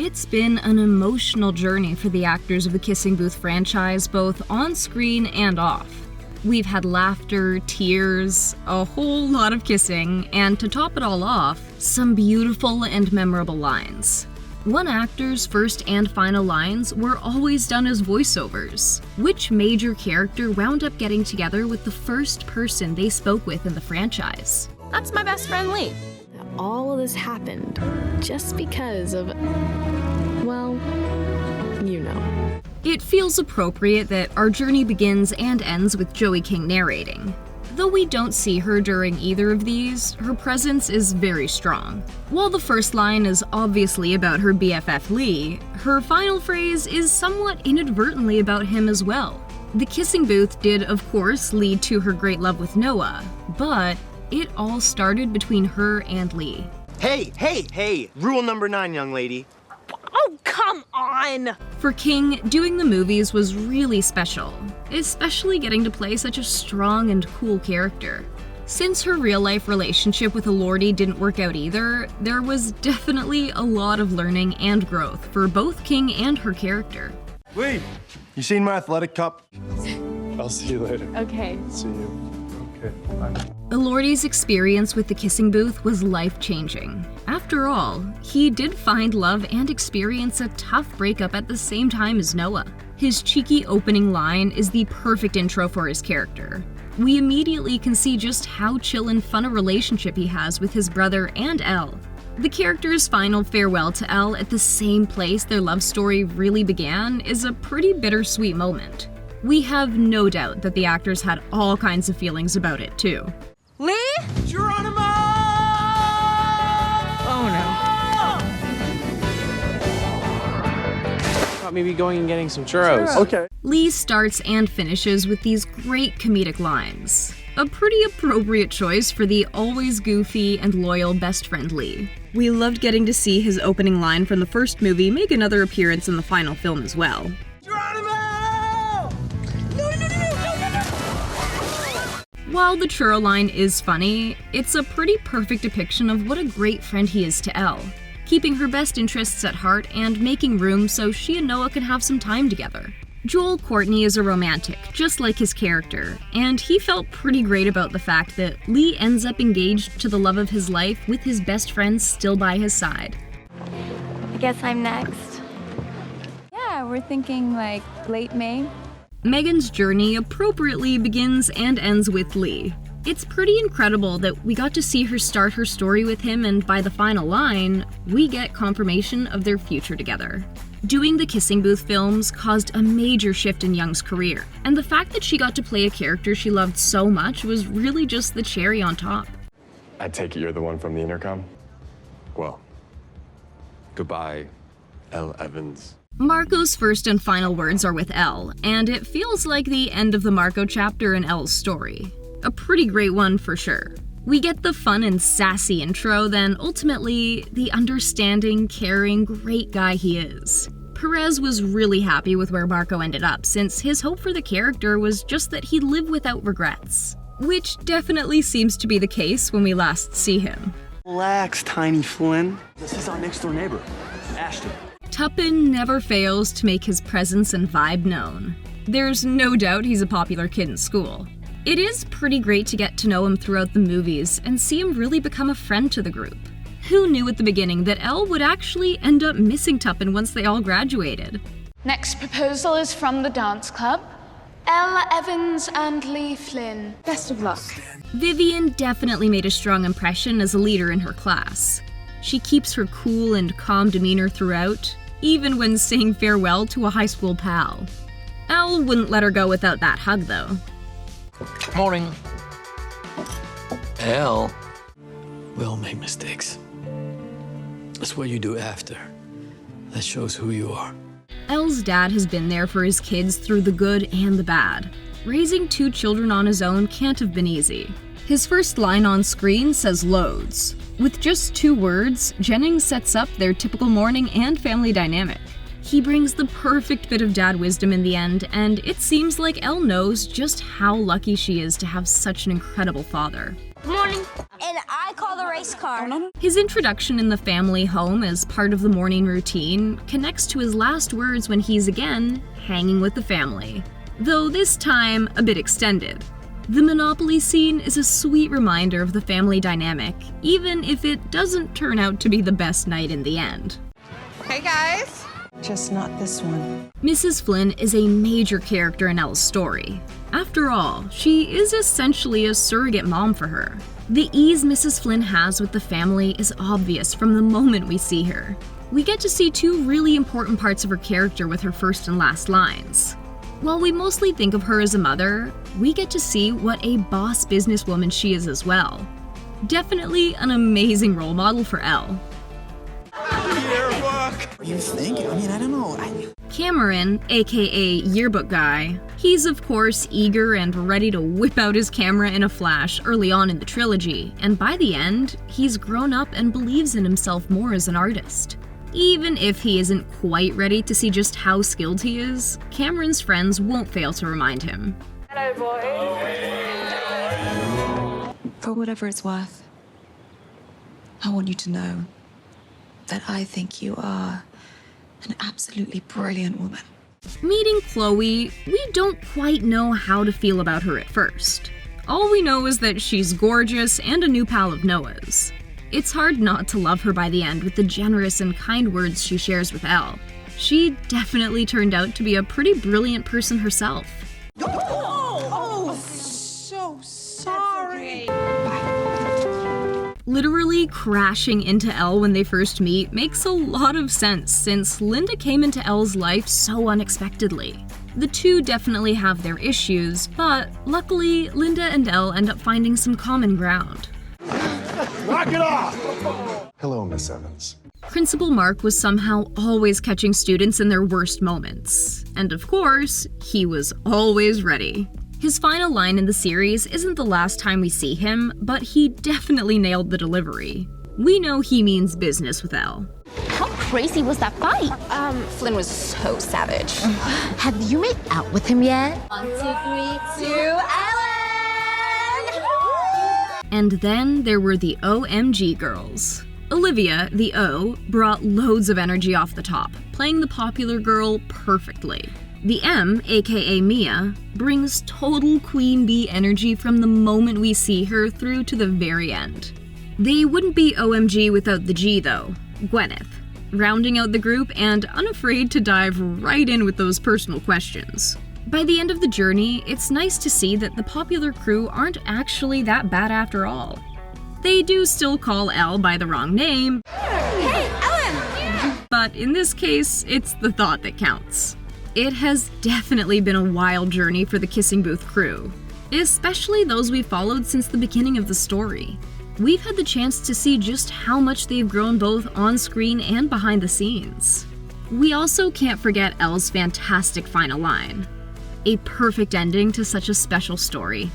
It's been an emotional journey for the actors of the Kissing Booth franchise, both on screen and off. We've had laughter, tears, a whole lot of kissing, and to top it all off, some beautiful and memorable lines. One actor's first and final lines were always done as voiceovers. Which major character wound up getting together with the first person they spoke with in the franchise? That's my best friend, Lee. All of this happened just because of, well, you know. It feels appropriate that our journey begins and ends with Joey King narrating. Though we don't see her during either of these, her presence is very strong. While the first line is obviously about her BFF Lee, her final phrase is somewhat inadvertently about him as well. The Kissing Booth did, of course, lead to her great love with Noah, but it all started between her and Lee. Hey! Rule number 9, young lady. Oh, come on! For King, doing the movies was really special, especially getting to play such a strong and cool character. Since her real-life relationship with Elordi didn't work out either, there was definitely a lot of learning and growth for both King and her character. Lee, you seen my athletic cup? I'll see you later. Okay. See you. Okay, bye. Elordi's experience with the Kissing Booth was life-changing. After all, he did find love and experience a tough breakup at the same time as Noah. His cheeky opening line is the perfect intro for his character. We immediately can see just how chill and fun a relationship he has with his brother and Elle. The character's final farewell to Elle at the same place their love story really began is a pretty bittersweet moment. We have no doubt that the actors had all kinds of feelings about it, too. Lee? Geronimo! Oh no. Thought maybe going and getting some churros. Okay. Lee starts and finishes with these great comedic lines. A pretty appropriate choice for the always goofy and loyal best friend Lee. We loved getting to see his opening line from the first movie make another appearance in the final film as well. Geronimo! While the churro line is funny, it's a pretty perfect depiction of what a great friend he is to Elle, keeping her best interests at heart and making room so she and Noah can have some time together. Joel Courtney is a romantic, just like his character, and he felt pretty great about the fact that Lee ends up engaged to the love of his life with his best friend still by his side. I guess I'm next. Yeah, we're thinking like late May. Megan's journey appropriately begins and ends with Lee. It's pretty incredible that we got to see her start her story with him, and by the final line, we get confirmation of their future together. Doing the Kissing Booth films caused a major shift in Young's career, and the fact that she got to play a character she loved so much was really just the cherry on top. I take it you're the one from the intercom? Well, goodbye, Elle Evans. Marco's first and final words are with Elle, and it feels like the end of the Marco chapter in Elle's story. A pretty great one for sure. We get the fun and sassy intro, then ultimately, the understanding, caring, great guy he is. Perez was really happy with where Marco ended up, since his hope for the character was just that he'd live without regrets. Which definitely seems to be the case when we last see him. Relax, tiny Flynn. This is our next door neighbor, Ashton. Tuppen never fails to make his presence and vibe known. There's no doubt he's a popular kid in school. It is pretty great to get to know him throughout the movies and see him really become a friend to the group. Who knew at the beginning that Elle would actually end up missing Tuppen once they all graduated? Next proposal is from the dance club. Elle Evans and Lee Flynn. Best of luck. Vivian definitely made a strong impression as a leader in her class. She keeps her cool and calm demeanor throughout, even when saying farewell to a high school pal. Elle wouldn't let her go without that hug, though. Morning. Elle. We all make mistakes. That's what you do after. That shows who you are. Elle's dad has been there for his kids through the good and the bad. Raising 2 children on his own can't have been easy. His first line on screen says loads. With just 2 words, Jennings sets up their typical morning and family dynamic. He brings the perfect bit of dad wisdom in the end, and it seems like Elle knows just how lucky she is to have such an incredible father. Morning. And I call the race car. His introduction in the family home as part of the morning routine connects to his last words when he's again hanging with the family, though this time a bit extended. The Monopoly scene is a sweet reminder of the family dynamic, even if it doesn't turn out to be the best night in the end. Hey guys. Just not this one. Mrs. Flynn is a major character in Elle's story. After all, she is essentially a surrogate mom for her. The ease Mrs. Flynn has with the family is obvious from the moment we see her. We get to see two really important parts of her character with her first and last lines. While we mostly think of her as a mother, we get to see what a boss businesswoman she is as well. Definitely an amazing role model for Elle. What do you think? I mean, I don't know. Cameron, aka Yearbook Guy, he's of course eager and ready to whip out his camera in a flash early on in the trilogy, and by the end, he's grown up and believes in himself more as an artist. Even if he isn't quite ready to see just how skilled he is, Cameron's friends won't fail to remind him. Hello, boys. For whatever it's worth, I want you to know that I think you are an absolutely brilliant woman. Meeting Chloe, we don't quite know how to feel about her at first. All we know is that she's gorgeous and a new pal of Noah's. It's hard not to love her by the end with the generous and kind words she shares with Elle. She definitely turned out to be a pretty brilliant person herself. Oh, so sorry. Literally crashing into Elle when they first meet makes a lot of sense since Linda came into Elle's life so unexpectedly. The two definitely have their issues, but luckily Linda and Elle end up finding some common ground. Knock it off! Hello, Miss Evans. Principal Mark was somehow always catching students in their worst moments. And of course, he was always ready. His final line in the series isn't the last time we see him, but he definitely nailed the delivery. We know he means business with Elle. How crazy was that fight? Flynn was so savage. Have you made out with him yet? 1, 2, 3, 2, Ellen! And then there were the OMG girls. Olivia, the O, brought loads of energy off the top, playing the popular girl perfectly. The M, aka Mia, brings total queen bee energy from the moment we see her through to the very end. They wouldn't be OMG without the G though, Gwenyth, rounding out the group and unafraid to dive right in with those personal questions. By the end of the journey, it's nice to see that the popular crew aren't actually that bad after all. They do still call Elle by the wrong name. Hey, Ellen! But in this case, it's the thought that counts. It has definitely been a wild journey for the Kissing Booth crew, especially those we followed since the beginning of the story. We've had the chance to see just how much they've grown both on screen and behind the scenes. We also can't forget Elle's fantastic final line. A perfect ending to such a special story.